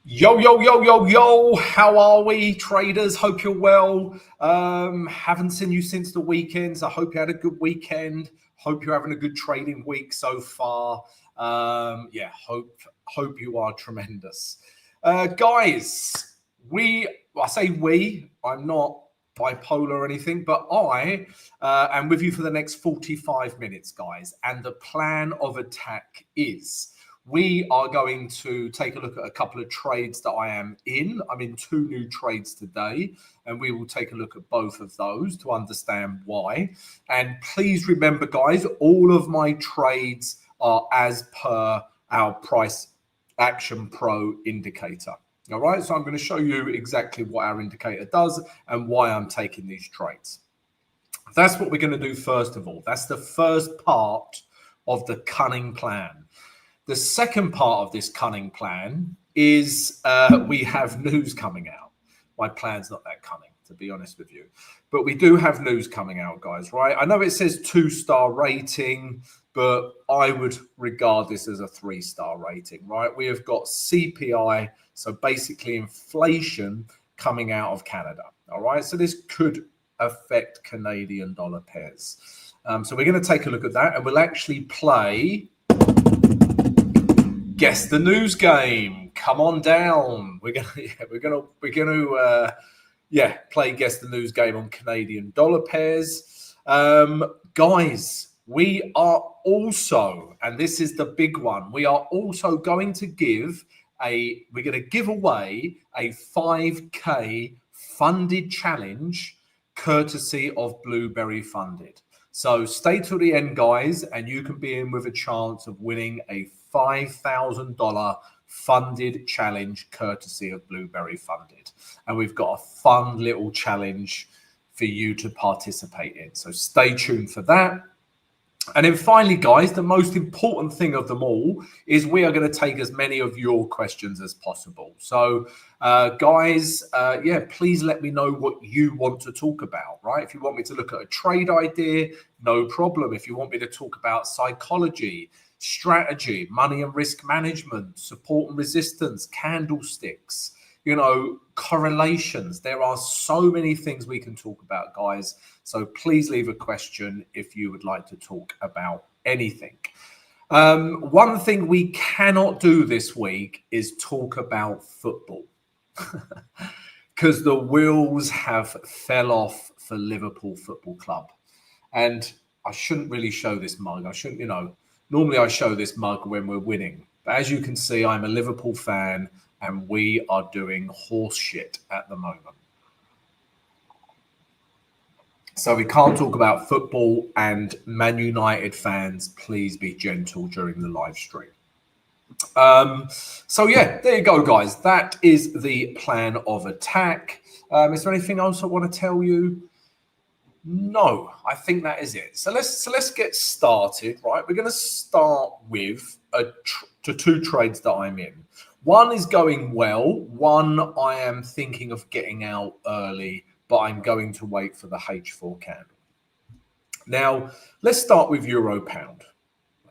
Yo, yo, yo, yo, yo. How are we, traders? Hope you're well. Haven't seen you since the weekends. I hope you had a good weekend. Hope you're having a good trading week so far. Yeah, hope you are tremendous. Guys, I say we, I'm not bipolar or anything, but I am with you for the next 45 minutes, guys. And the plan of attack is we are going to take a look at a couple of trades that I am in. I'm in two new trades today, and we will take a look at both of those to understand why. And please remember, guys, all of my trades are as per our Price Action Pro indicator. All right, so I'm going to show you exactly what our indicator does and why I'm taking these trades. That's what we're going to do first of all. That's the first part of the cunning plan. The second part of this cunning plan is we have news coming out. My plan's not that cunning, to be honest with you. But we do have news coming out, guys, right? I know it says 2-star rating, but I would regard this as a 3-star rating, right? We have got CPI, so basically inflation coming out of Canada, all right? So this could affect Canadian dollar pairs. So we're going to take a look at that, and we'll actually play Guess the News Game. Come on down. We're gonna play Guess the News Game on Canadian dollar pairs. Guys, we are also, and this is the big one, we are also going to give we're going to give away a 5K funded challenge courtesy of Blueberry Funded. So stay till the end, guys, and you can be in with a chance of winning a $5,000 funded challenge courtesy of Blueberry Funded. And we've got a fun little challenge for you to participate in. So stay tuned for that. And then finally, guys, the most important thing of them all is we are going to take as many of your questions as possible. So, guys, please let me know what you want to talk about, right? If you want me to look at a trade idea, no problem. If you want me to talk about psychology, strategy, money and risk management, support and resistance, candlesticks, correlations. There are so many things we can talk about, guys. So please leave a question if you would like to talk about anything. One thing we cannot do this week is talk about football because the wheels have fell off for Liverpool Football Club. And I shouldn't really show this mug. I shouldn't, normally I show this mug when we're winning. But as you can see, I'm a Liverpool fan and we are doing horse shit at the moment. So we can't talk about football, and Man United fans, please be gentle during the live stream. So yeah, there you go, guys. That is the plan of attack. Is there anything else I want to tell you? No, I think that is it. So let's get started, right? We're going to start with the two trades that I'm in. One is going well. One I am thinking of getting out early, but I'm going to wait for the H4 candle. Now, let's start with Euro Pound.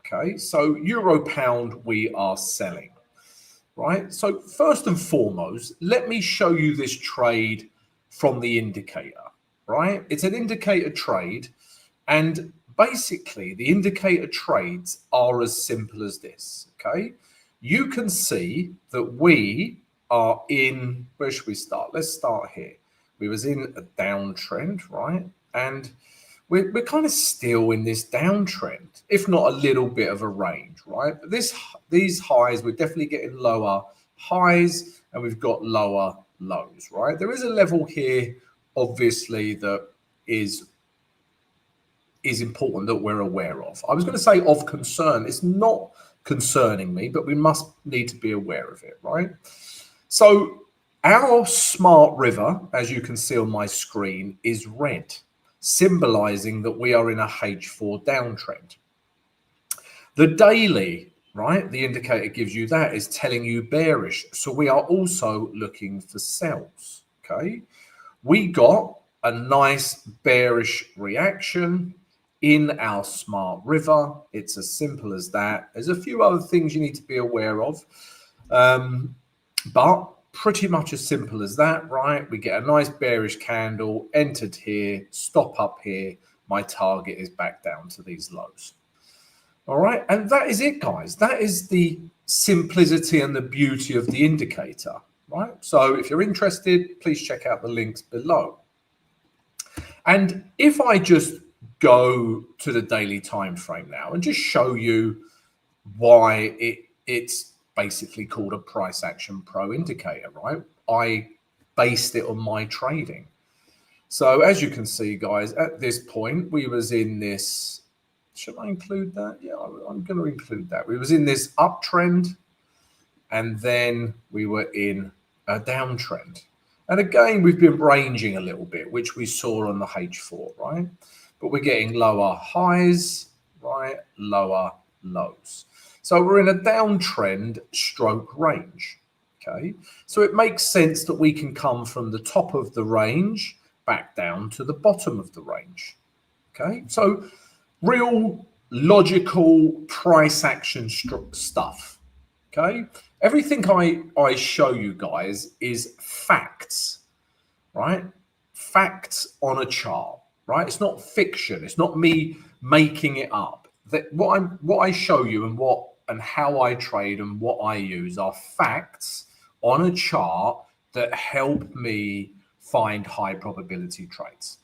Okay, so Euro Pound we are selling, right? So first and foremost, let me show you this trade from the indicator, right? It's an indicator trade, and basically the indicator trades are as simple as this, okay? You can see that we are in, where should we start? Let's start here. We was in a downtrend, right? And we're kind of still in this downtrend, if not a little bit of a range, right? But these highs, we're definitely getting lower highs and we've got lower lows, right? There is a level here, obviously, that is important that we're aware of. I was going to say of concern. It's not concerning me, but we must need to be aware of it, right? So our smart river, as you can see on my screen, is red, symbolizing that we are in a H4 downtrend. The daily, right, the indicator gives you that, is telling you bearish. So we are also looking for sells, okay? We got a nice bearish reaction in our smart river. It's as simple as that. There's a few other things you need to be aware of. But pretty much as simple as that, right? We get a nice bearish candle, entered here, stop up here. My target is back down to these lows. All right. And that is it, guys. That is the simplicity and the beauty of the indicator, right? So if you're interested, please check out the links below. And if I just go to the daily time frame now and just show you why it's basically called a price action pro indicator, right? I based it on my trading. So as you can see, guys, at this point, we was in this, should I include that? Yeah, I'm going to include that. We was in this uptrend, and then we were in a downtrend. And again, we've been ranging a little bit, which we saw on the H4, right? But we're getting lower highs, right? Lower lows. So we're in a downtrend stroke range, okay? So it makes sense that we can come from the top of the range back down to the bottom of the range, okay? So real logical price action stuff, okay? Everything I show you guys is facts, right? Facts on a chart, right? It's not fiction. It's not me making it up. That what I show you and how I trade and what I use are facts on a chart that help me find high probability trades.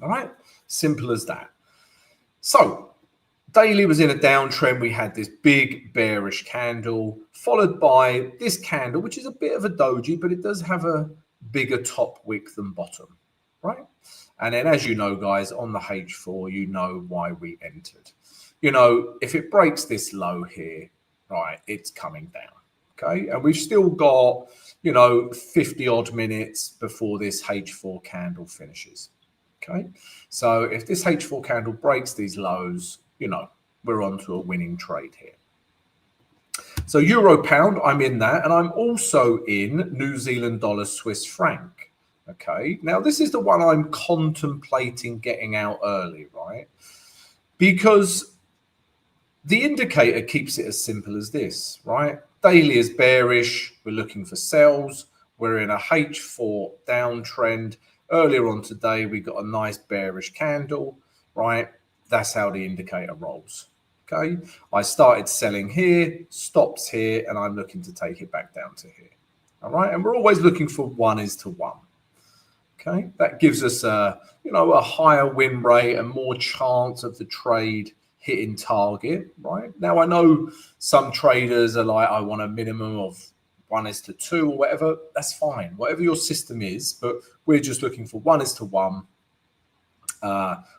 All right, simple as that. So daily was in a downtrend. We had this big bearish candle followed by this candle, which is a bit of a doji, but it does have a bigger top wick than bottom, right? And then, as you know, guys, on the H4, you know why we entered. You know, if it breaks this low here, right, it's coming down, okay? And we've still got, you know, 50 odd minutes before this H4 candle finishes, okay? So if this H4 candle breaks these lows, you know, we're on to a winning trade here. So Euro Pound, I'm in that, and I'm also in New Zealand dollar Swiss franc. Okay, now this is the one I'm contemplating getting out early, right? Because the indicator keeps it as simple as this, right? Daily is bearish. We're looking for sells. We're in a H4 downtrend. Earlier on today, we got a nice bearish candle, right? That's how the indicator rolls. Okay, I started selling here, stops here, and I'm looking to take it back down to here. All right, and we're always looking for 1:1. Okay, that gives us a, you know, a higher win rate and more chance of the trade hitting target, right? Now I know some traders are like, I want a minimum of 1:2 or whatever. That's fine, whatever your system is, but we're just looking for 1:1,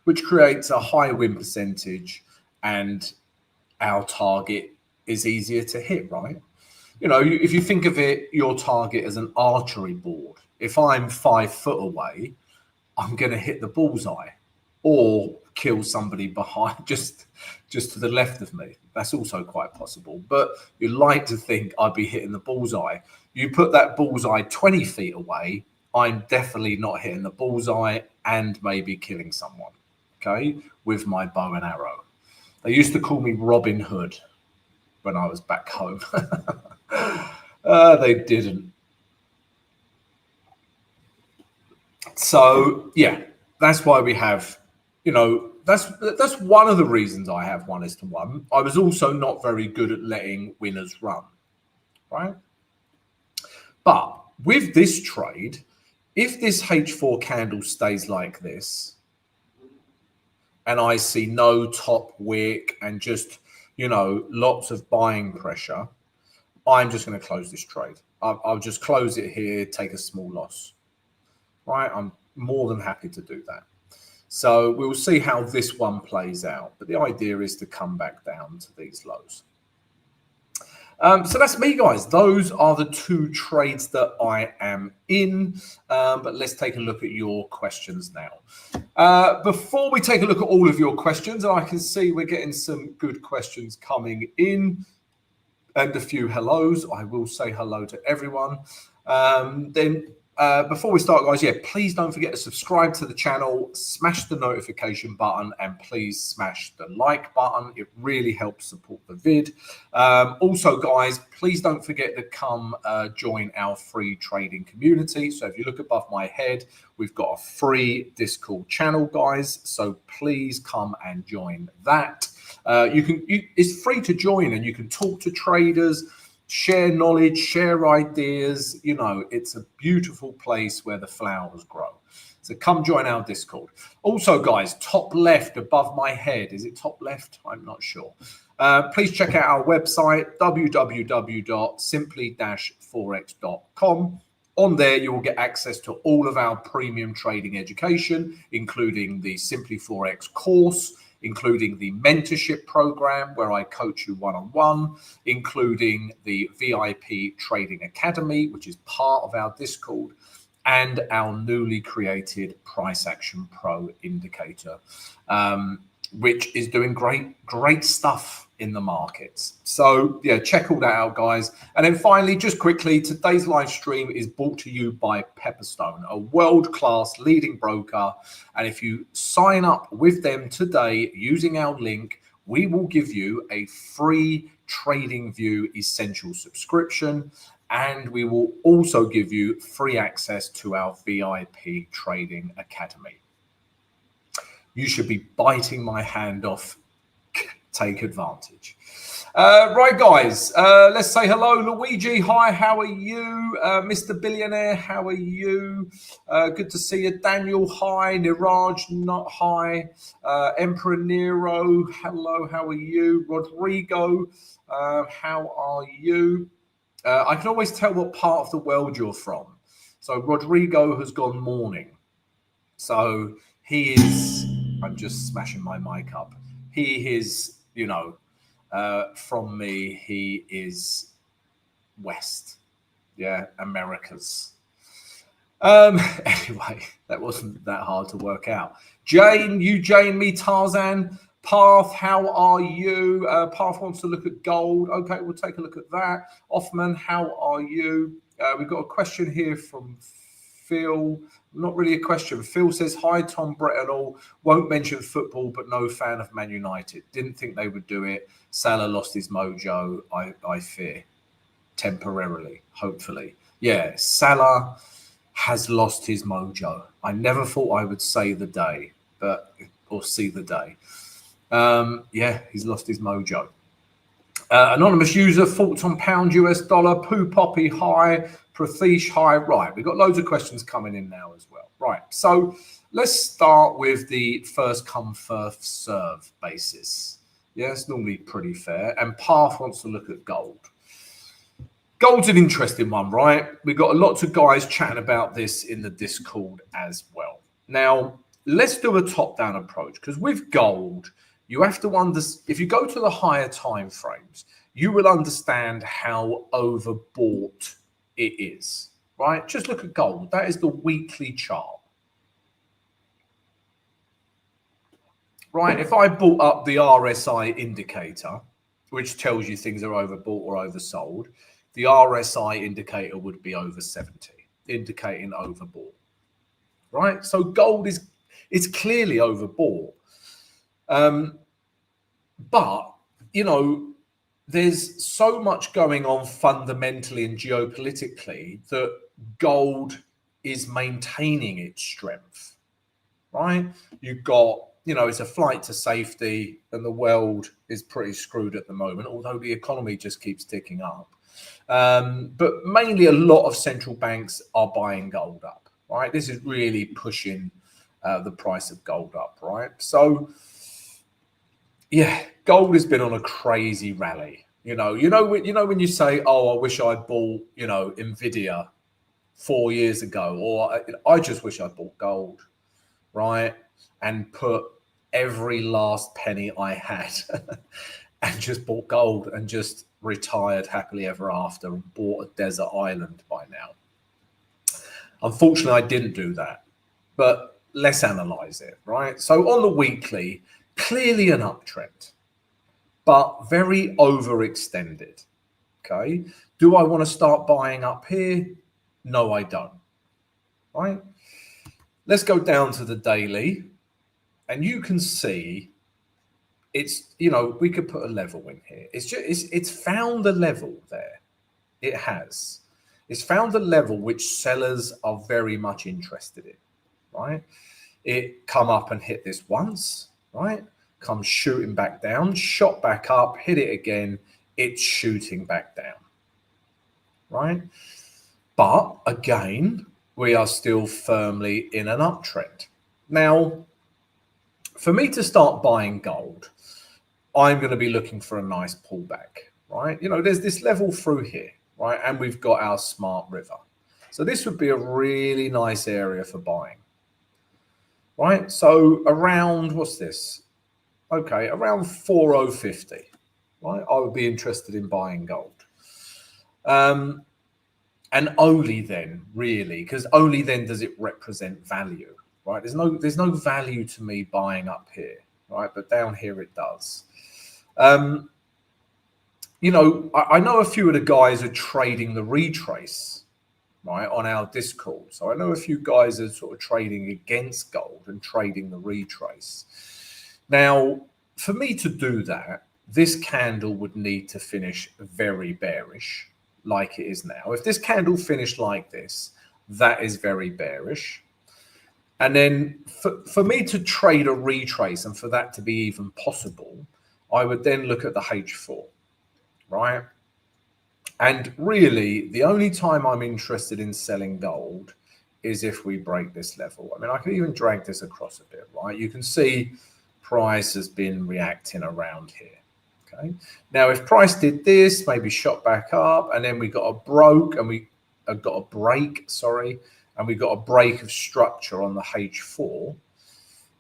which creates a high win percentage, and our target is easier to hit, right? You know, if you think of it, your target as an archery board. If I'm 5 foot away, I'm going to hit the bullseye or kill somebody behind, just to the left of me. That's also quite possible. But you like to think I'd be hitting the bullseye. You put that bullseye 20 feet away, I'm definitely not hitting the bullseye and maybe killing someone, okay, with my bow and arrow. They used to call me Robin Hood when I was back home. They didn't. So yeah, that's why we have, you know, that's one of the reasons I have 1:1. I was also not very good at letting winners run, right? But with this trade, if this H4 candle stays like this, and I see no top wick and just, you know, lots of buying pressure, I'm just going to close this trade. I'll just close it here, take a small loss, right? I'm more than happy to do that. So we'll see how this one plays out. But the idea is to come back down to these lows. So that's me, guys. Those are the 2 trades that I am in. But let's take a look at your questions now. Before we take a look at all of your questions, and I can see we're getting some good questions coming in and a few hellos. I will say hello to everyone. Then before we start, guys, please don't forget to subscribe to the channel, smash the notification button, and please smash the like button. It really helps support the vid. Also, guys, please don't forget to come join our free trading community. So if you look above my head, we've got a free Discord channel, guys. So please come and join that. It's free to join, and you can talk to traders, share knowledge, share ideas. You know, it's a beautiful place where the flowers grow. So come join our Discord. Also, guys, top left above my head, is it top left? I'm not sure. Please check out our website, www.simply-forex.com. On there, you will get access to all of our premium trading education, including the Simply Forex course, including the mentorship program where I coach you one-on-one, including the VIP Trading Academy, which is part of our Discord, and our newly created Price Action Pro indicator, which is doing great stuff in the markets. So yeah, check all that out, guys. And then finally, just quickly, today's live stream is brought to you by Pepperstone, a world-class leading broker. And if you sign up with them today using our link, we will give you a free TradingView Essential subscription. And we will also give you free access to our VIP Trading Academy. You should be biting my hand off. Take advantage. Right, guys, let's say hello. Luigi, hi, how are you? Mr. Billionaire, how are you? Good to see you. Daniel, hi. Niraj, not hi. Emperor Nero, hello, how are you? Rodrigo, how are you? I can always tell what part of the world you're from. So Rodrigo has gone morning. So he is, I'm just smashing my mic up. He is, you know, from me, he is West. Yeah, Americas. Anyway, that wasn't that hard to work out. Jane, you Jane, me Tarzan. Path, how are you? Path wants to look at gold. Okay, we'll take a look at that. Offman, how are you? We've got a question here from Phil. Not really a question. Phil says, hi, Tom, Brett and all. Won't mention football, but no fan of Man United. Didn't think they would do it. Salah lost his mojo, I fear. Temporarily, hopefully. Yeah, Salah has lost his mojo. I never thought I would say the day, or see the day. Yeah, he's lost his mojo. Anonymous user, thoughts on pound US dollar, Poo Poppy, hi, Prathish, hi. Right, we've got loads of questions coming in now as well. Right, so let's start with the first come, first serve basis. Yeah, it's normally pretty fair. And Path wants to look at gold. Gold's an interesting one, right? We've got lots of guys chatting about this in the Discord as well. Now, let's do a top-down approach, because with gold, you have to understand, if you go to the higher time frames, you will understand how overbought it is, right? Just look at gold. That is the weekly chart. Right, if I brought up the RSI indicator, which tells you things are overbought or oversold, the RSI indicator would be over 70, indicating overbought. Right, so gold is clearly overbought. But, you know, there's so much going on fundamentally and geopolitically that gold is maintaining its strength, right? You've got, you know, it's a flight to safety and the world is pretty screwed at the moment, although the economy just keeps ticking up. But mainly a lot of central banks are buying gold up, right? This is really pushing the price of gold up, right? So, yeah, gold has been on a crazy rally. You know when you say, "Oh, I wish I bought, you know, Nvidia 4 years ago," or "I just wish I bought gold," right, and put every last penny I had and just bought gold and just retired happily ever after and bought a desert island by now. Unfortunately, I didn't do that, but let's analyze it, right? So on the weekly, clearly an uptrend, but very overextended. Okay. Do I want to start buying up here? No, I don't. right? Let's go down to the daily, and you can see it's, you know, we could put a level in here. It's just, it's found a level there. It has. It's found a level which sellers are very much interested in, right? It come up and hit this once, right? Comes shooting back down, shot back up, hit it again. It's shooting back down, right? But again, we are still firmly in an uptrend. Now, for me to start buying gold, I'm going to be looking for a nice pullback, right? You know, there's this level through here, right? And we've got our smart river. So this would be a really nice area for buying, right? So around, what's this? Okay, around 4050, right? I would be interested in buying gold. And only then, really, because only then does it represent value, right? There's no value to me buying up here, right? But down here it does. You know, I know a few of the guys are trading the retrace, right, on our Discord. So I know a few guys are sort of trading against gold and trading the retrace. Now, for me to do that, this candle would need to finish very bearish, like it is now. If this candle finished like this, that is very bearish. And then for me to trade a retrace and for that to be even possible, I would then look at the H4, right? And really, the only time I'm interested in selling gold is if we break this level. I mean, I can even drag this across a bit, right? You can see price has been reacting around here. Okay. Now, if price did this, maybe shot back up, and then we got a break, and we got a break, sorry, and we got a break of structure on the H4,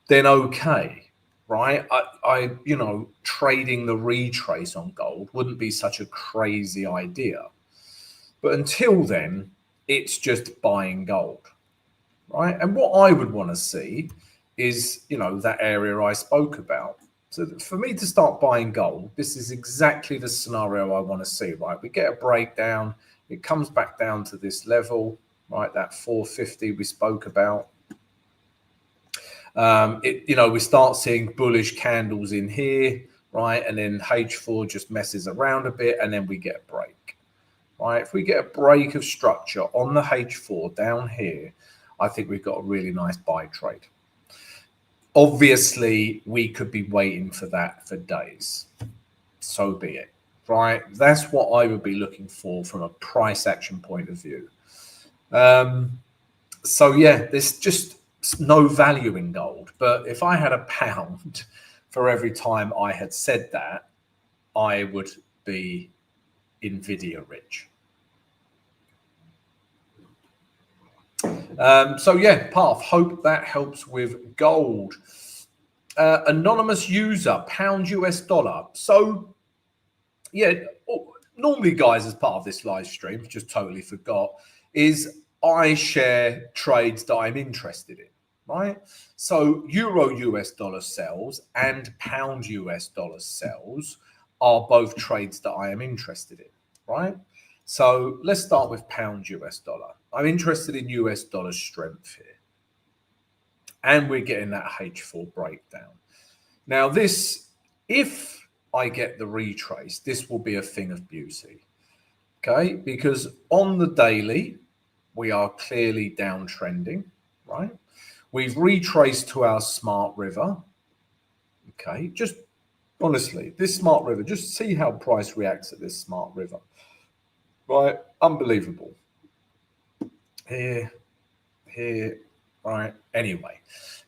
then okay, right? I you know, trading the retrace on gold wouldn't be such a crazy idea. But until then, it's just buying gold, right? And what I would want to see is, you know, that area I spoke about. So for me to start buying gold, this is exactly the scenario I want to see, right? We get a breakdown, it comes back down to this level, right? That 450 we spoke about. You know, we start seeing bullish candles in here, right? And then H4 just messes around a bit, and then we get a break, right? If we get a break of structure on the H4 down here, I think we've got a really nice buy trade. Obviously, we could be waiting for that for days. So be it, right? That's what I would be looking for from a price action point of view. So yeah, there's just no value in gold. But if I had a pound for every time I had said that, I would be Nvidia rich. So yeah, Path, hope that helps with gold. Anonymous user, pound US dollar. So yeah, normally guys, as part of this live stream, just totally forgot, is I share trades that I'm interested in, right? So euro US dollar sells and pound US dollar sells are both trades that I am interested in, right? So let's start with pound US dollar. I'm interested in US dollar strength here. And we're getting that H4 breakdown. Now this, if I get the retrace, this will be a thing of beauty, okay? Because on the daily, we are clearly downtrending, right? We've retraced to our smart river, okay? Just honestly, this smart river, just see how price reacts at this smart river, right? Unbelievable. Here, right? Anyway,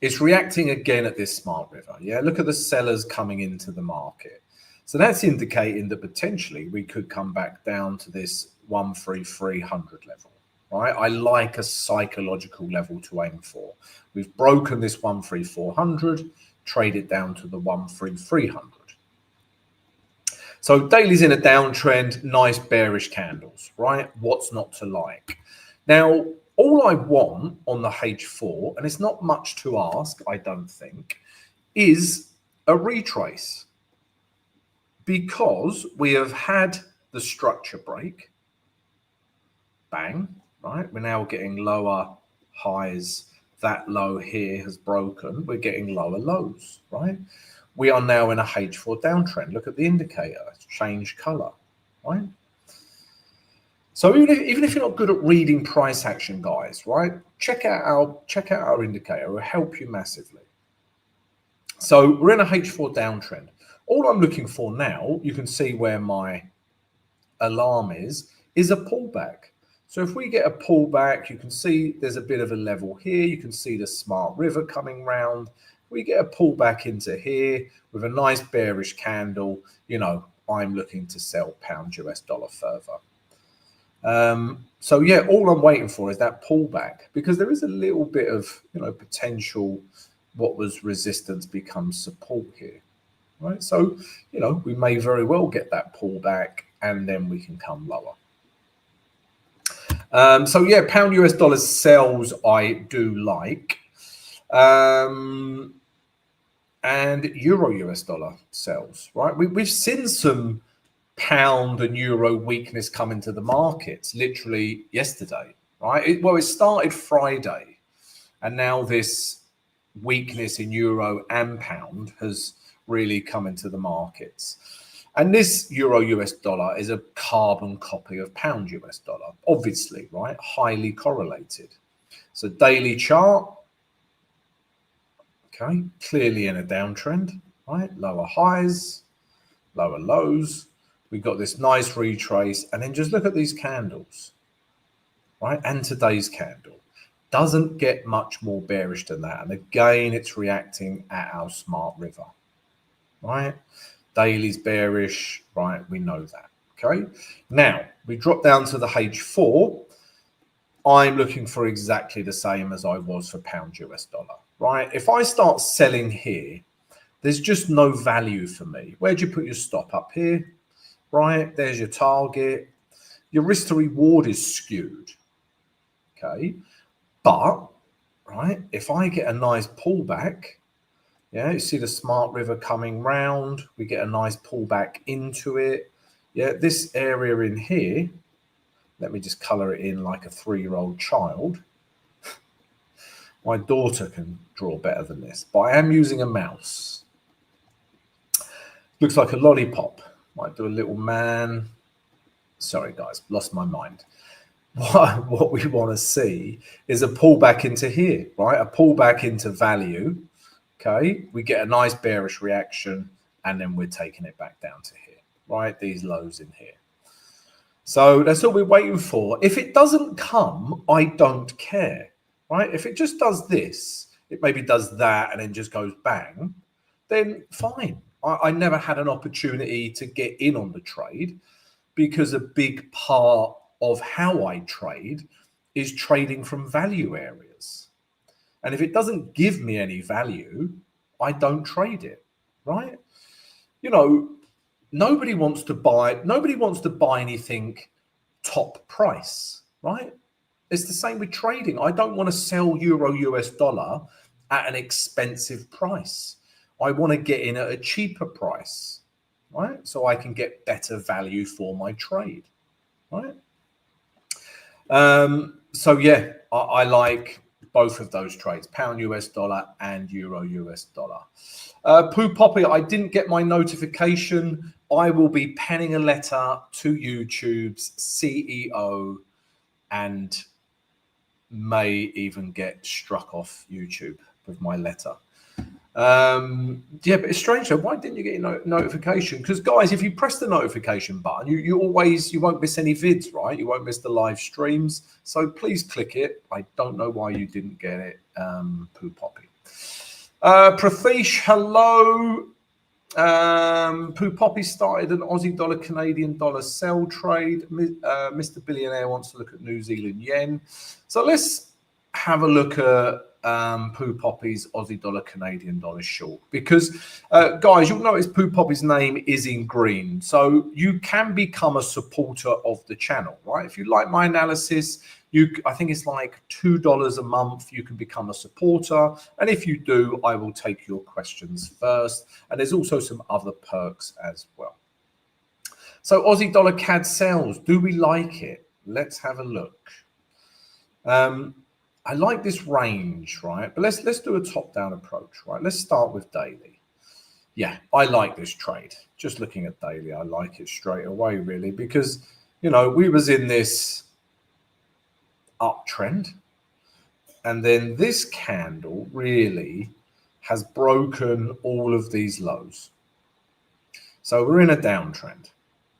it's reacting again at this smart river. Yeah, look at the sellers coming into the market. So that's indicating that potentially we could come back down to this 13300 level, right? I like a psychological level to aim for. We've broken this 13400, trade it down to the 13300. So daily's in a downtrend, nice bearish candles, right? What's not to like? Now, all I want on the H4, and it's not much to ask, I don't think, is a retrace. Because we have had the structure break. Bang, right? We're now getting lower highs, that low here has broken. We're getting lower lows, right? We are now in a H4 downtrend. Look at the indicator, it's changed color, right? So even if you're not good at reading price action, guys, right? Check out our indicator. It will help you massively. So we're in a H4 downtrend. All I'm looking for now, you can see where my alarm is a pullback. So if we get a pullback, you can see there's a bit of a level here. You can see the smart river coming round. We get a pullback into here with a nice bearish candle. You know, I'm looking to sell pound US dollar further. So yeah, all I'm waiting for is that pullback, because there is a little bit of, you know, potential what was resistance becomes support here, right? So, you know, we may very well get that pullback and then we can come lower. So yeah, pound US dollar sells I do like. And euro US dollar sells, right? We've seen some pound and euro weakness come into the markets literally yesterday, right? It started Friday, and now this weakness in euro and pound has really come into the markets. And this euro US dollar is a carbon copy of pound US dollar, obviously, right? Highly correlated. So daily chart, okay, clearly in a downtrend, right? Lower highs, lower lows. We've got this nice retrace, and then just look at these candles, right? And today's candle doesn't get much more bearish than that. And again, it's reacting at our smart river, right? Daily's bearish, right? We know that, okay? Now, we drop down to the H4. I'm looking for exactly the same as I was for pound US dollar, right? If I start selling here, there's just no value for me. Where'd you put your stop? Up here, right? There's your target. Your risk to reward is skewed, okay? But, right, if I get a nice pullback, yeah, you see the smart river coming round, we get a nice pullback into it. Yeah, this area in here, let me just color it in like a 3-year-old child. My daughter can draw better than this, but I am using a mouse. Looks like a lollipop. Might do a little man. Sorry, guys, lost my mind. What we want to see is a pullback into here, right? A pullback into value. Okay, we get a nice bearish reaction, and then we're taking it back down to here, right? These lows in here. So that's all we're waiting for. If it doesn't come, I don't care, right? If it just does this, it maybe does that and then just goes bang, then fine. I never had an opportunity to get in on the trade, because a big part of how I trade is trading from value areas. And if it doesn't give me any value, I don't trade it, right? You know, nobody wants to buy anything top price, right? It's the same with trading. I don't want to sell euro US dollar at an expensive price. I want to get in at a cheaper price, right? So I can get better value for my trade, right? So yeah, I like both of those trades, pound US dollar and euro US dollar. Poo Poppy, I didn't get my notification. I will be penning a letter to YouTube's CEO and may even get struck off YouTube with my letter. Yeah, but it's strange though. Why didn't you get a notification? Because guys, if you press the notification button, you won't miss any vids, right? You won't miss the live streams. So please click it. I don't know why you didn't get it. Poo Poppy. Prathish, hello. Poo Poppy started an Aussie dollar Canadian dollar sell trade. Mr. Billionaire wants to look at New Zealand yen. So let's have a look at Poo Poppy's Aussie dollar Canadian dollar short, because guys, you'll notice Poo Poppy's name is in green, so you can become a supporter of the channel, right? If you like my analysis, I think it's like $2 a month. You can become a supporter, and if you do, I will take your questions first, and there's also some other perks as well. So Aussie dollar CAD sales, do we like it? Let's have a look. I like this range, right? But let's do a top-down approach, right? Let's start with daily. Yeah, I like this trade. Just looking at daily, I like it straight away, really, because, you know, we was in this uptrend, and then this candle really has broken all of these lows. So we're in a downtrend,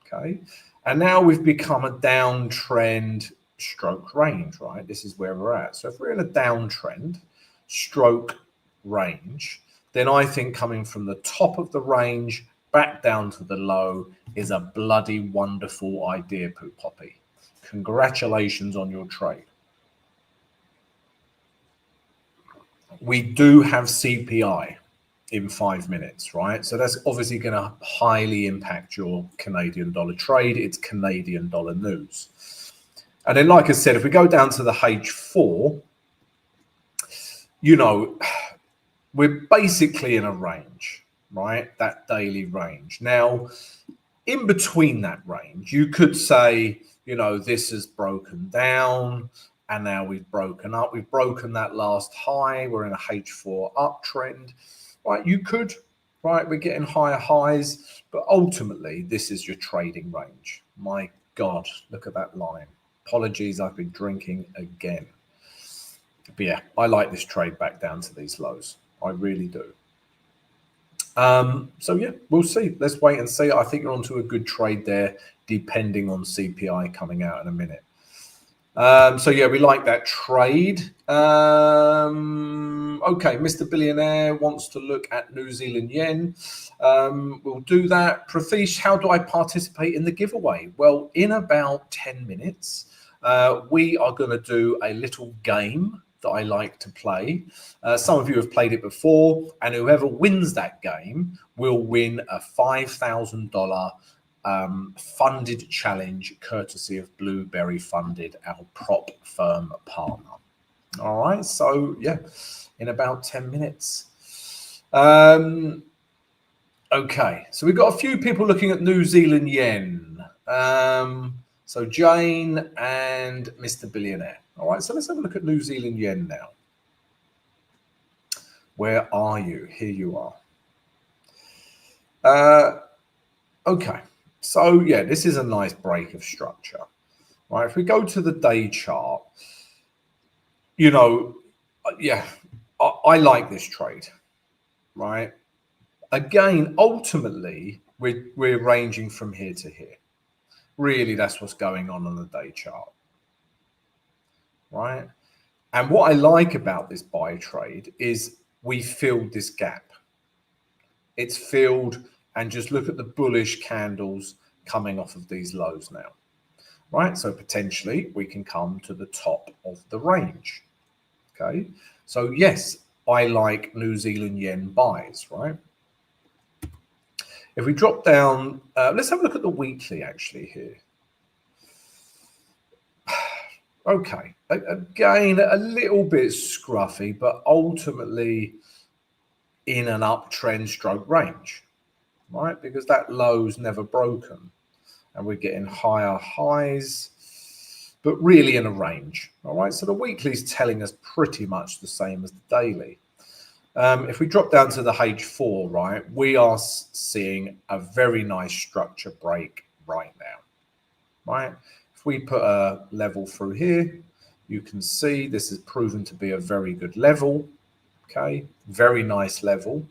okay? And now we've become a downtrend stroke range, right? This is where we're at. So if we're in a downtrend stroke range, then I think coming from the top of the range back down to the low is a bloody wonderful idea, Poo Poppy. Congratulations on your trade. We do have CPI in 5 minutes, right? So that's obviously going to highly impact your Canadian dollar trade. It's Canadian dollar news. And then, like I said, if we go down to the H4, you know, we're basically in a range, right? That daily range. Now, in between that range, you could say, you know, this has broken down and now we've broken up. We've broken that last high. We're in a H4 uptrend, right? You could, right? We're getting higher highs, but ultimately this is your trading range. My God, look at that line. Apologies, I've been drinking again. But yeah, I like this trade back down to these lows. I really do. So yeah, we'll see. Let's wait and see. I think you're onto a good trade there, depending on CPI coming out in a minute. So yeah, we like that trade. Okay, Mr. Billionaire wants to look at New Zealand yen. We'll do that. Pratheesh, how do I participate in the giveaway? Well, in about 10 minutes, we are going to do a little game that I like to play. Some of you have played it before, and whoever wins that game will win a $5,000 funded challenge courtesy of Blueberry Funded, our prop firm partner. All right, so yeah, in about 10 minutes. Okay, so we've got a few people looking at New Zealand yen. So Jane and Mr. Billionaire. All right, so let's have a look at New Zealand yen now. Where are you? Here you are. Okay, so yeah, this is a nice break of structure. Right, if we go to the day chart, you know, yeah, I like this trade, right? Again, ultimately, we're ranging from here to here. Really, that's what's going on the day chart, right? And what I like about this buy trade is we filled this gap. It's filled, and just look at the bullish candles coming off of these lows now, right? So potentially we can come to the top of the range, okay? So yes, I like New Zealand yen buys, right? If we drop down, let's have a look at the weekly actually here. Okay, again, a little bit scruffy, but ultimately in an uptrend stroke range, right? Because that low's never broken and we're getting higher highs, but really in a range, all right? So the weekly is telling us pretty much the same as the daily. If we drop down to the H4, right, we are seeing a very nice structure break right now, right? If we put a level through here, you can see this has proven to be a very good level, okay? Very nice level,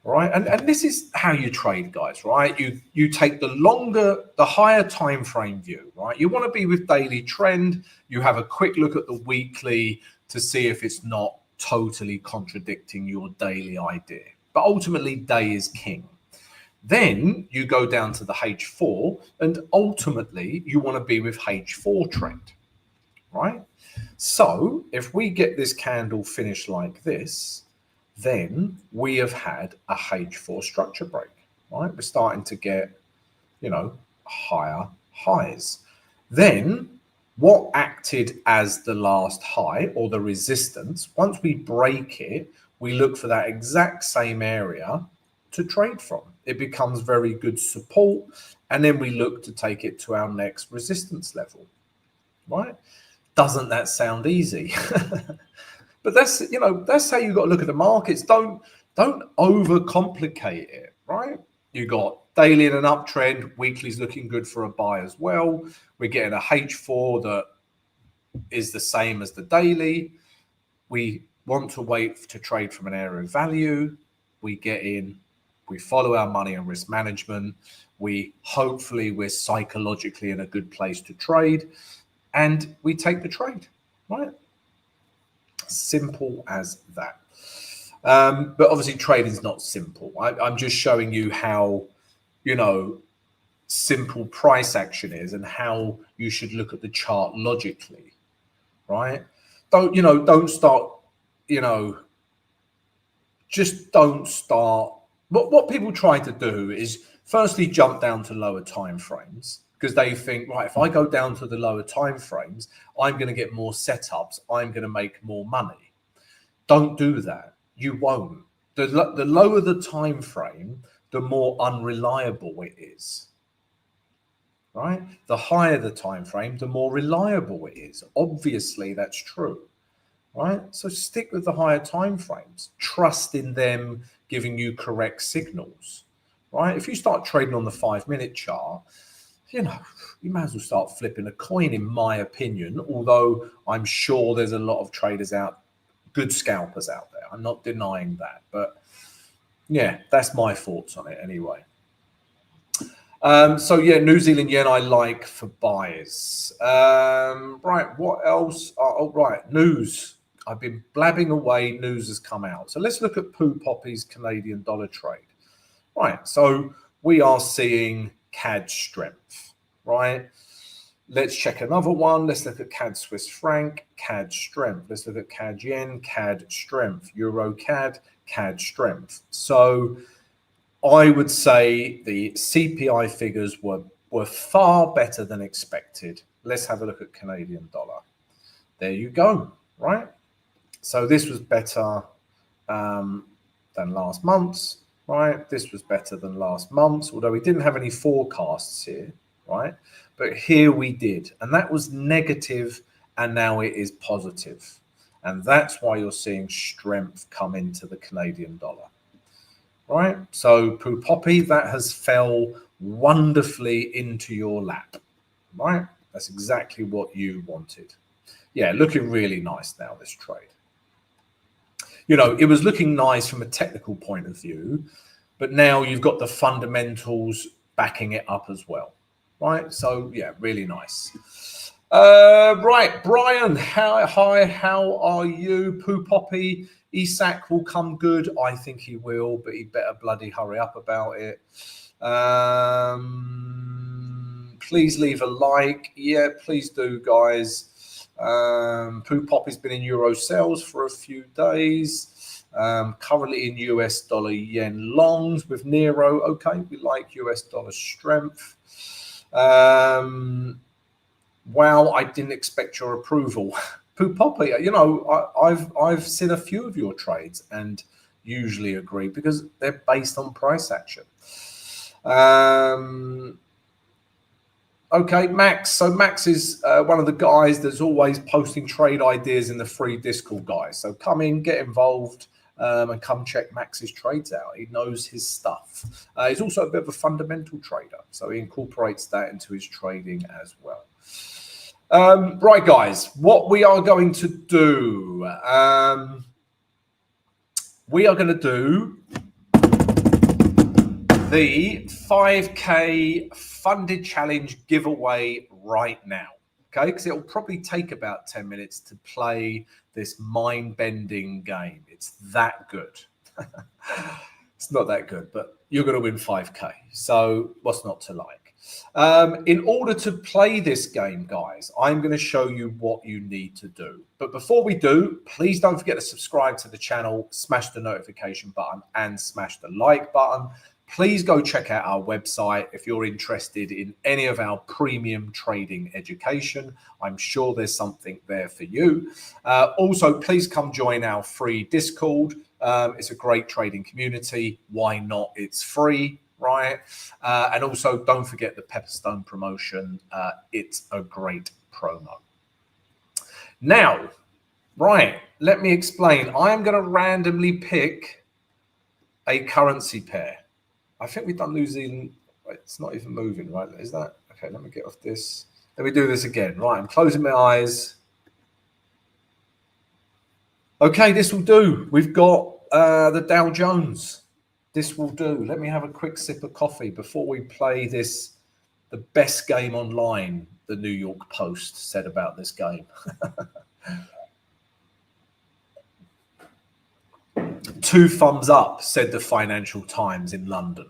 right? And this is how you trade, guys, right? You take the higher time frame view, right? You want to be with daily trend. You have a quick look at the weekly to see if it's not totally contradicting your daily idea. But ultimately, day is king. Then you go down to the H4, and ultimately you want to be with H4 trend, right? So if we get this candle finished like this, then we have had a H4 structure break, right? We're starting to get, you know, higher highs. Then what acted as the last high or the resistance, once we break it, we look for that exact same area to trade from. It becomes very good support, and then we look to take it to our next resistance level, right? Doesn't that sound easy? But that's, you know, that's how you got to look at the markets. Don't overcomplicate it, right? You got daily in an uptrend, weekly's looking good for a buy as well. We're getting a H4 that is the same as the daily. We want to wait to trade from an area of value. We get in, we follow our money and risk management. Hopefully we're psychologically in a good place to trade, and we take the trade, right? Simple as that. But obviously trading is not simple. I'm just showing you how, you know, simple price action is and how you should look at the chart logically, right? Don't start, just don't start. What people try to do is firstly jump down to lower time frames, because they think, right, if I go down to the lower time frames, I'm going to get more setups, I'm going to make more money. Don't do that. You won't. The lower the time frame, the more unreliable it is. Right? The higher the time frame, the more reliable it is. Obviously, that's true. Right? So stick with the higher time frames. Trust in them giving you correct signals. Right? If you start trading on the 5-minute chart, you might as well start flipping a coin, in my opinion, although I'm sure there's a lot of traders good scalpers out there. I'm not denying that, but yeah, that's my thoughts on it anyway. So yeah, New Zealand yen I like for buys. Right, what else? Right, news. I've been blabbing away, news has come out. So let's look at Poo Poppy's Canadian dollar trade. Right, so we are seeing CAD strength, right? Let's check another one. Let's look at CAD Swiss franc, CAD strength. Let's look at CAD yen, CAD strength, Euro CAD, CAD strength. So I would say the CPI figures were far better than expected. Let's have a look at Canadian dollar. There you go, right? So this was better than last month's, right? This was better than last month's, although we didn't have any forecasts here, right? But here we did, and that was negative, and now it is positive. And that's why you're seeing strength come into the Canadian dollar. Right, so Poo Poppy, that has fell wonderfully into your lap, right? That's exactly what you wanted. Yeah, looking really nice now, this trade. It was looking nice from a technical point of view, but now you've got the fundamentals backing it up as well, right? So yeah, really nice. Right, Brian, hi, how are you? Poo Poppy, Isak will come good. I think he will, but he better bloody hurry up about it. Please leave a like. Yeah, please do, guys. Poo Poppy's been in Euro sales for a few days. Currently in US dollar yen longs with Nero. Okay, we like US dollar strength. Wow, I didn't expect your approval. Poo Poppy, I've seen a few of your trades and usually agree because they're based on price action. Okay, Max. So Max is one of the guys that's always posting trade ideas in the free Discord, guys. So come in, get involved, and come check Max's trades out. He knows his stuff. He's also a bit of a fundamental trader, so he incorporates that into his trading as well. Right, guys, what we are going to do, we are going to do the 5K funded challenge giveaway right now. Okay, because it will probably take about 10 minutes to play this mind-bending game. It's that good. It's not that good, but you're going to win 5K. So what's not to like? In order to play this game, guys, I'm going to show you what you need to do. But before we do, please don't forget to subscribe to the channel, smash the notification button, and smash the like button. Please go check out our website if you're interested in any of our premium trading education. I'm sure there's something there for you. Also, please come join our free Discord. It's a great trading community. Why not? It's free, right? And also, don't forget the Pepperstone promotion. It's a great promo. Now, right, let me explain. I am going to randomly pick a currency pair. I think we've done losing. It's not even moving, right? Is that okay? Let me get off this. Let me do this again. Right, I'm closing my eyes. Okay, this will do. We've got the Dow Jones. This will do. Let me have a quick sip of coffee before we play this. The best game online, the New York Post said about this game. 2 thumbs up, said the Financial Times in London.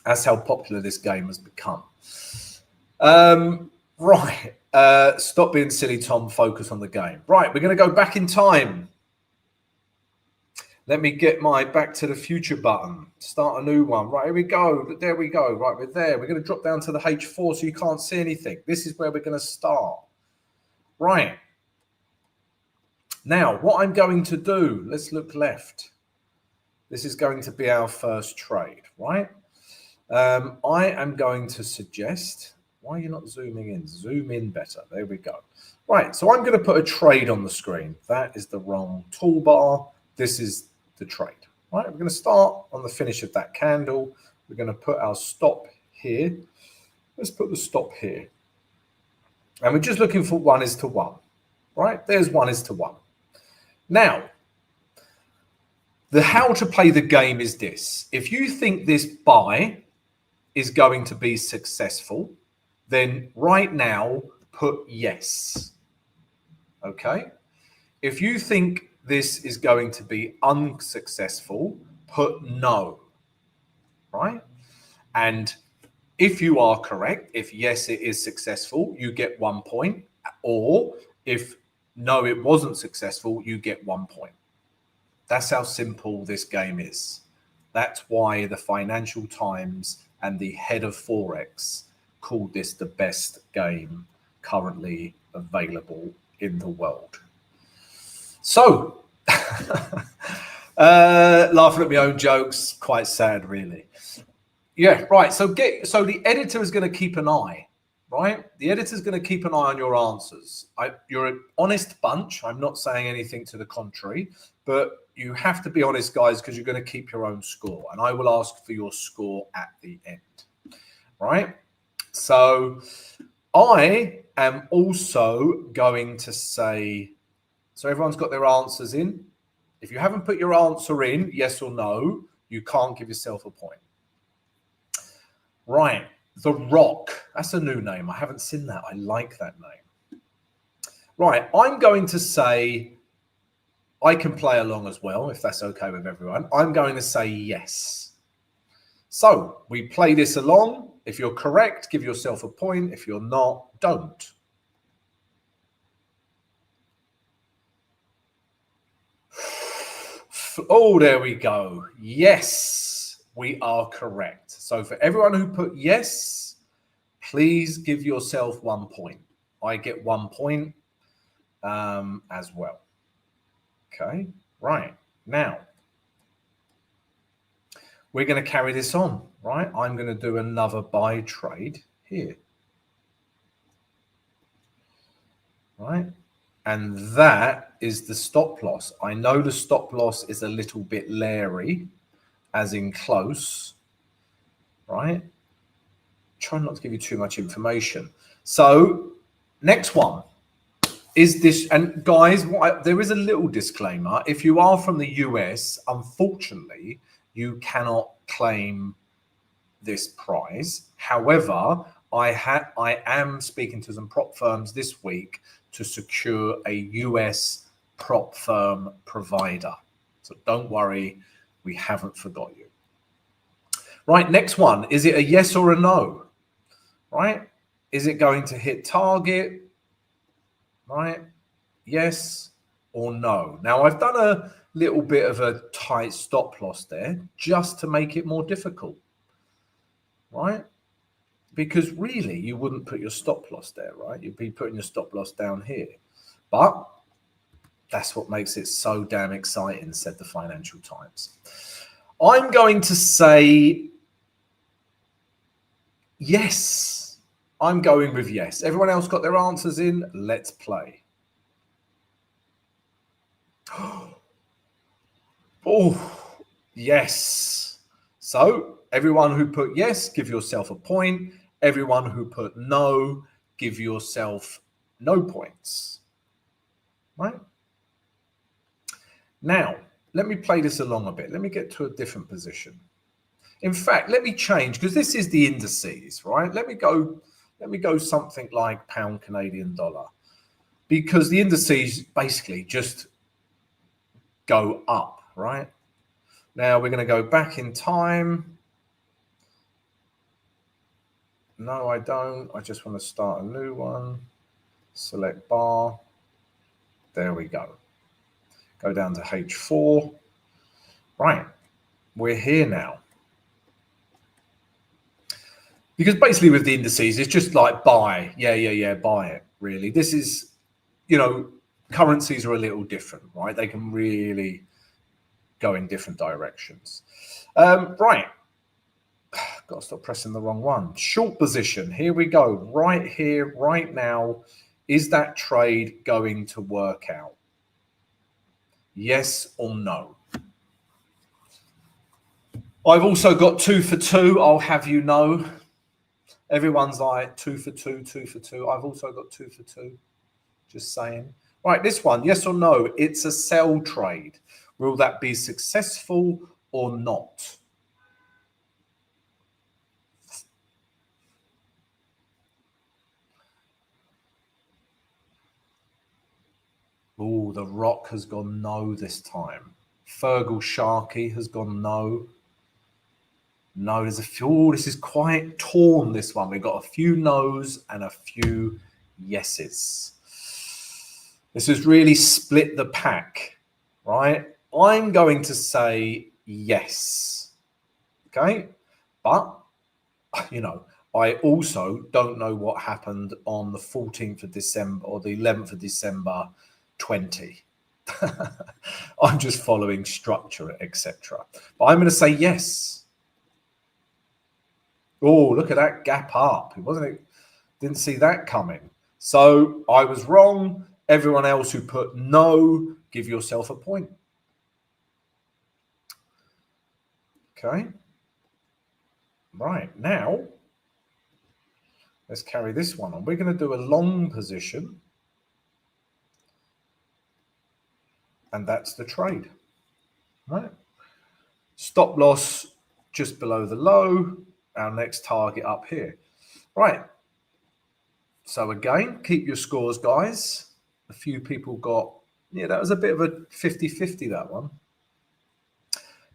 That's how popular this game has become. Right. Stop being silly, Tom. Focus on the game. Right. We're going to go back in time. Let me get my Back to the Future button. Start a new one. Right. Here we go. There we go. Right. We're there. We're going to drop down to the H4 so you can't see anything. This is where we're going to start. Right. Now, what I'm going to do, let's look left. This is going to be our first trade, right? I am going to suggest, why are you not zooming in? Zoom in better. There we go. Right, so I'm going to put a trade on the screen. That is the wrong toolbar. This is the trade, right? We're going to start on the finish of that candle. We're going to put our stop here. Let's put the stop here. And we're just looking for 1:1, right? There's 1:1. Now, the how to play the game is this. If you think this buy is going to be successful, then right now put yes. Okay? If you think this is going to be unsuccessful, put no. Right? And if you are correct, if yes, it is successful, you get 1 point. Or if no, it wasn't successful, you get 1 point. That's how simple this game is. That's why the Financial Times and the head of Forex called this the best game currently available in the world. So, laughing at my own jokes, quite sad, really. Yeah, right. So the editor is going to keep an eye, right? The editor's going to keep an eye on your answers. You're an honest bunch. I'm not saying anything to the contrary, but you have to be honest, guys, because you're going to keep your own score. And I will ask for your score at the end, right? So I am also going to say, so everyone's got their answers in. If you haven't put your answer in, yes or no, you can't give yourself a point. Right. The Rock. That's a new name. I haven't seen that. I like that name. Right. I'm going to say, I can play along as well, if that's okay with everyone. I'm going to say yes. So we play this along. If you're correct, give yourself a point. If you're not, don't. Oh, there we go. Yes, we are correct. So for everyone who put yes, please give yourself 1 point. I get 1 point as well. Okay, right. Now, we're going to carry this on, right? I'm going to do another buy trade here. Right? And that is the stop loss. I know the stop loss is a little bit leery, as in close, right? Try not to give you too much information. So next one is this. And guys, there is a little disclaimer. If you are from the US, unfortunately, you cannot claim this prize. However, I am speaking to some prop firms this week to secure a US prop firm provider. So don't worry, we haven't forgot you. Right, next one. Is it a yes or a no? Right? Is it going to hit target? Right? Yes or no? Now, I've done a little bit of a tight stop loss there just to make it more difficult. Right? Because really, you wouldn't put your stop loss there, right? You'd be putting your stop loss down here. But that's what makes it so damn exciting, said the Financial Times. I'm going to say yes. I'm going with yes. Everyone else got their answers in? Let's play. Oh, yes. So everyone who put yes, give yourself a point. Everyone who put no, give yourself no points. Right? Now, let me play this along a bit. Let me get to a different position. In fact, let me change, because this is the indices, right? Let me go something like pound Canadian dollar, because the indices basically just go up, right? Now we're going to go back in time. No, I don't. I just want to start a new one. Select bar. There we go. Go down to H4. Right. We're here now. Because basically with the indices, it's just like buy. Yeah, buy it, really. This is, currencies are a little different, right? They can really go in different directions. Right. Got to stop pressing the wrong one. Short position. Here we go. Right here, right now. Is that trade going to work out? Yes or no? I've also got 2 for 2. I'll have you know. Everyone's like 2 for 2, 2 for 2. I've also got 2 for 2. Just saying. Right, this one, yes or no? It's a sell trade. Will that be successful or not? Oh, the Rock has gone no this time. Fergal Sharkey has gone no. No, there's a few. This is quite torn, this one. We've got a few no's and a few yeses. This has really split the pack, right? I'm going to say yes. Okay. But, I also don't know what happened on the 14th of December or the 11th of December 20. I'm just following structure, etc. But I'm going to say yes. Oh, look at that gap up. Didn't see that coming. So I was wrong. Everyone else who put no, give yourself a point. Okay. Right, now, let's carry this one on. We're going to do a long position. And that's the trade. Right. Stop loss just below the low. Our next target up here. Right. So again, keep your scores, guys. A few people got, that was a bit of a 50-50, that one.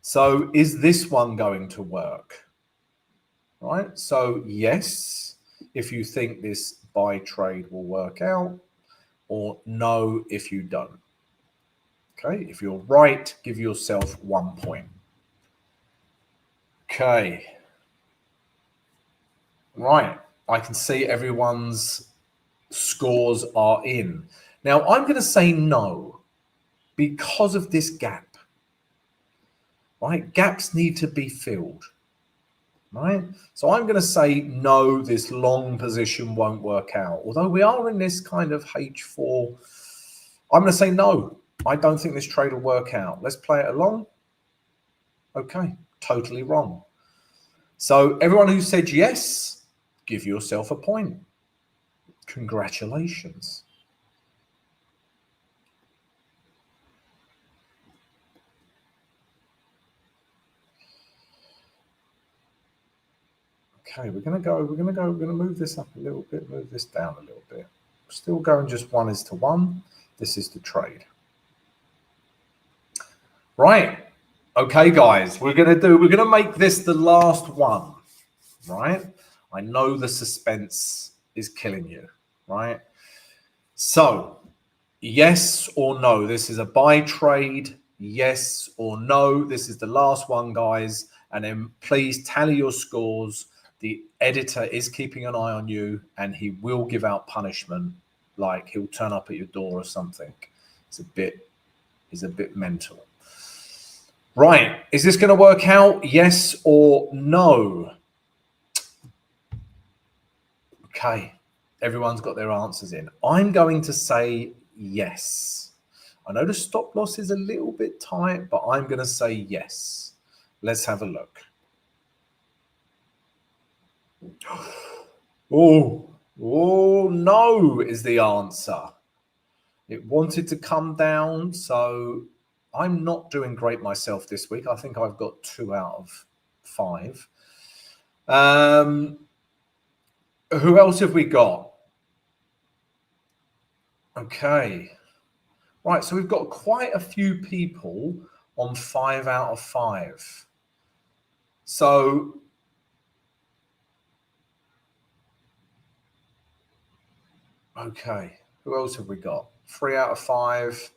So is this one going to work? Right. So yes, if you think this buy trade will work out, or no, if you don't. Okay. If you're right, give yourself 1 point. Okay. Right. I can see everyone's scores are in. Now, I'm going to say no because of this gap. Right? Gaps need to be filled. Right? So I'm going to say no, this long position won't work out. Although we are in this kind of H4, I'm going to say no. I don't think this trade will work out. Let's play it along. Okay. Totally wrong. So everyone who said yes, give yourself a point. Congratulations. Okay, we're going to move this up a little bit, move this down a little bit. Still going just 1:1. This is the trade. Right. Okay, guys, we're going to make this the last one, right? I know the suspense is killing you, right? So, yes or no, this is a buy trade. Yes or no, this is the last one, guys. And then please tally your scores. The editor is keeping an eye on you, and he will give out punishment, like he'll turn up at your door or something. It's a bit mental. Right, is this going to work out? Yes or no? Okay, everyone's got their answers in. I'm going to say yes. I know the stop loss is a little bit tight, but I'm going to say yes. Let's have a look. Oh no is the answer. It wanted to come down, so I'm not doing great myself this week. I think I've got 2 out of 5. Who else have we got? Okay. Right, so we've got quite a few people on 5 out of 5. So okay, who else have we got? 3 out of 5.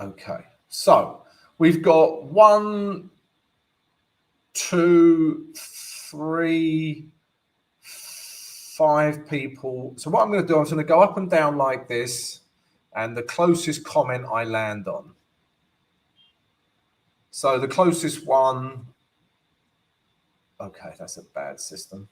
Okay, so we've got 1, 2, 3, 5 people. So what I'm going to do, I'm going to go up and down like this, and the closest comment I land on. So the closest one. Okay, that's a bad system.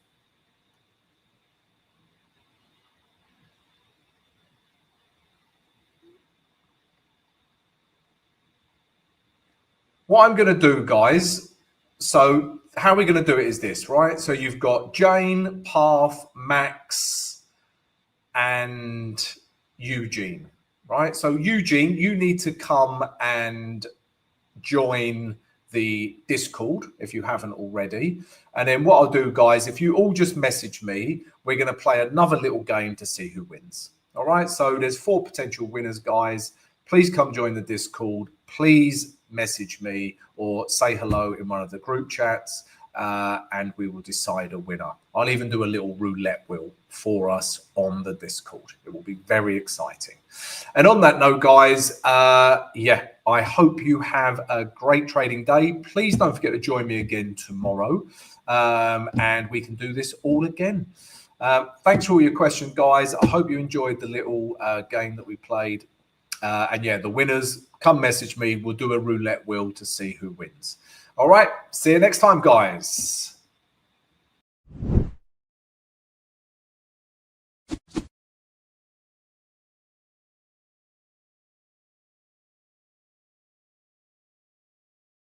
What I'm going to do, guys, so how we're going to do it is this, right? So you've got Jane, Path, Max, and Eugene, right? So Eugene, you need to come and join the Discord if you haven't already. And then what I'll do, guys, if you all just message me, we're going to play another little game to see who wins. All right, so there's 4 potential winners, guys. Please come join the Discord. Please message me or say hello in one of the group chats, and we will decide a winner. I'll even do a little roulette wheel for us on the Discord. It will be very exciting. And on that note, guys, yeah, I hope you have a great trading day. Please don't forget to join me again tomorrow, and we can do this all again. Thanks for all your questions, guys. I hope you enjoyed the little game that we played. And yeah, the winners, come message me. We'll do a roulette wheel to see who wins. All right. See you next time, guys.